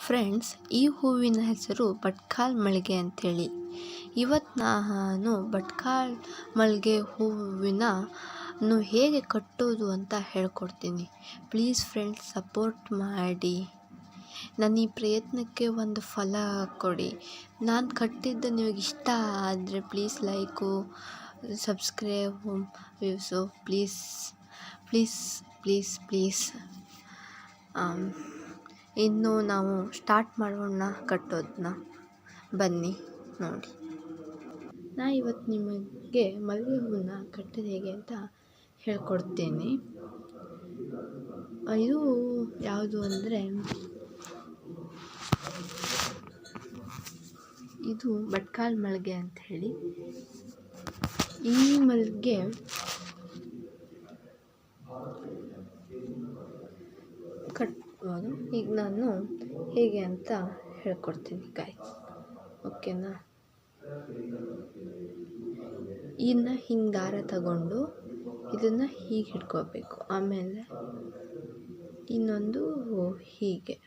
Friends, ಈ ಹೂವಿನ ಹೆಸರು ಭಟ್ಕಳ ಮಲ್ಲಿಗೆ ಅಂಥೇಳಿ. ಇವತ್ತು ನಾನು ಭಟ್ಕಳ ಮಲ್ಲಿಗೆ ಹೂವಿನ ಹೇಗೆ ಕಟ್ಟೋದು ಅಂತ ಹೇಳ್ಕೊಡ್ತೀನಿ. ಪ್ಲೀಸ್ ಫ್ರೆಂಡ್ಸ್, ಸಪೋರ್ಟ್ ಮಾಡಿ. ನನ್ನ ಈ ಪ್ರಯತ್ನಕ್ಕೆ ಒಂದು ಫಲ ಕೊಡಿ. ನಾನು ಕಟ್ಟಿದ್ದು ನಿಮಗೆ ಇಷ್ಟ ಆದರೆ please like, subscribe, views please please please please. ಇನ್ನು ನಾವು ಸ್ಟಾರ್ಟ್ ಮಾಡೋಣ ಕಟ್ಟೋದನ್ನ. ಬನ್ನಿ ನೋಡಿ. ಇವತ್ತು ನಿಮಗೆ ಮಲ್ಲಿಗೆ ಹೂವನ್ನ ಕಟ್ಟೋದು ಹೇಗೆ ಅಂತ ಹೇಳ್ಕೊಡ್ತೀನಿ. ಇದು ಯಾವುದು ಅಂದರೆ, ಇದು ಭಟ್ಕಳ ಮಲ್ಲಿಗೆ ಅಂತ ಹೇಳಿ. ಈ ಮಲ್ಲಿಗೆ ಕಟ್ಬೋದು. ಈಗ ನಾನು ಹೇಗೆ ಅಂತ ಹೇಳ್ಕೊಡ್ತೀನಿ ಗಾಯ್ಸ್, ಓಕೆನಾ? ಇದನ್ನ ಹಿಂಗೆ ದಾರ ತಗೊಂಡು ಇದನ್ನು ಹೀಗೆ ಹಿಡ್ಕೋಬೇಕು. ಆಮೇಲೆ ಇನ್ನೊಂದು ಹೀಗೆ,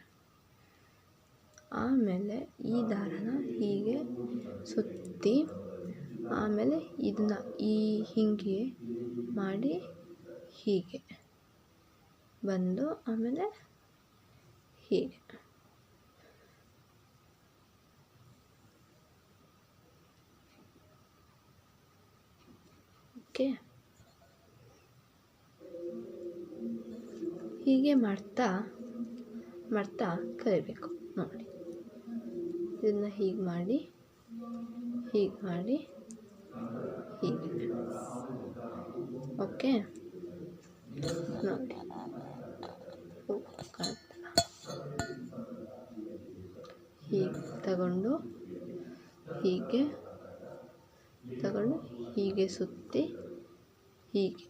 ಆಮೇಲೆ ಈ ದಾರನ ಹೀಗೆ ಸುತ್ತಿ, ಆಮೇಲೆ ಇದನ್ನ ಹಿಂಗೆ ಮಾಡಿ ಹೀಗೆ ಬಂದು, ಆಮೇಲೆ ಹೀಗೆ. ಓಕೆ, ಹೀಗೆ ಮಾಡ್ತಾ ಮಾಡ್ತಾ ಕಲಿಬೇಕು ನೋಡಿ. ಇದನ್ನ ಹೀಗೆ ಮಾಡಿ ಹೀಗೆ ಮಾಡಿ ಹೀಗೆ. ಓಕೆ ನೋಡಿ, ಹೀಗೆ ತಗೊಂಡು ಹೀಗೆ ತಗೊಂಡು ಹೀಗೆ ಸುತ್ತಿ ಹೀಗೆ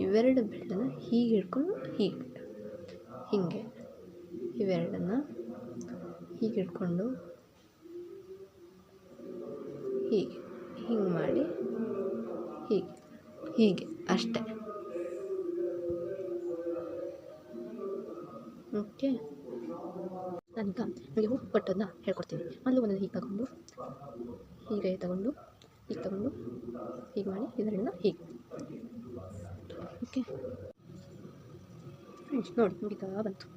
ಇವೆರಡು ಬೆಳ್ಳನ್ನು ಹೀಗೆ ಹಿಡ್ಕೊಂಡು ಹೀಗೆ ಹೀಗೆ ಇವೆರಡನ್ನು ಹೀಗೆ ಹಿಡ್ಕೊಂಡು ಹೀಗೆ ಹಿಂಗೆ ಮಾಡಿ ಹೀಗೆ ಹೀಗೆ ಅಷ್ಟೆ. ಓಕೆ, ನಾನೀಗ ನಿಮಗೆ ಹೂ ಕಟ್ಟೋದನ್ನ ಹೇಳ್ಕೊಡ್ತೀನಿ. ಮೊದಲು ಒಂದನ್ನು ಹೀಗೆ ತಗೊಂಡು ಹೀಗೆ ತಗೊಂಡು ಹೀಗೆ ತಗೊಂಡು ಹೀಗೆ ಮಾಡಿ ಇದೆರಡನ್ನ ಹೀಗೆ. ಓಕೆ ನೋಡಿ, ಮುಗಿತಾ ಬಂತು.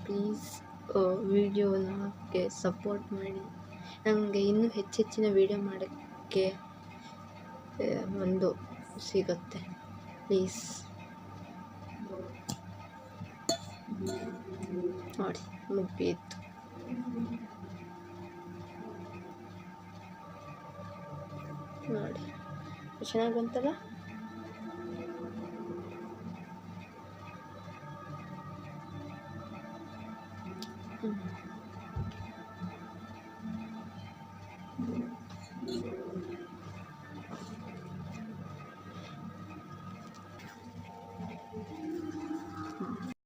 ಪ್ಲೀಸ್ ವಿಡಿಯೋಗೆ ಸಪೋರ್ಟ್ ಮಾಡಿ. ನನಗೆ ಇನ್ನೂ ಹೆಚ್ಚಿನ ವಿಡಿಯೋ ಮಾಡೋಕ್ಕೆ ಒಂದು ಸಿಗುತ್ತೆ. ಪ್ಲೀಸ್ ನೋಡಿ, ಮುಗಿಯಿತು. ನೋಡಿ, ಚೆನ್ನಾಗಿ ಬಂತಲ್ಲ?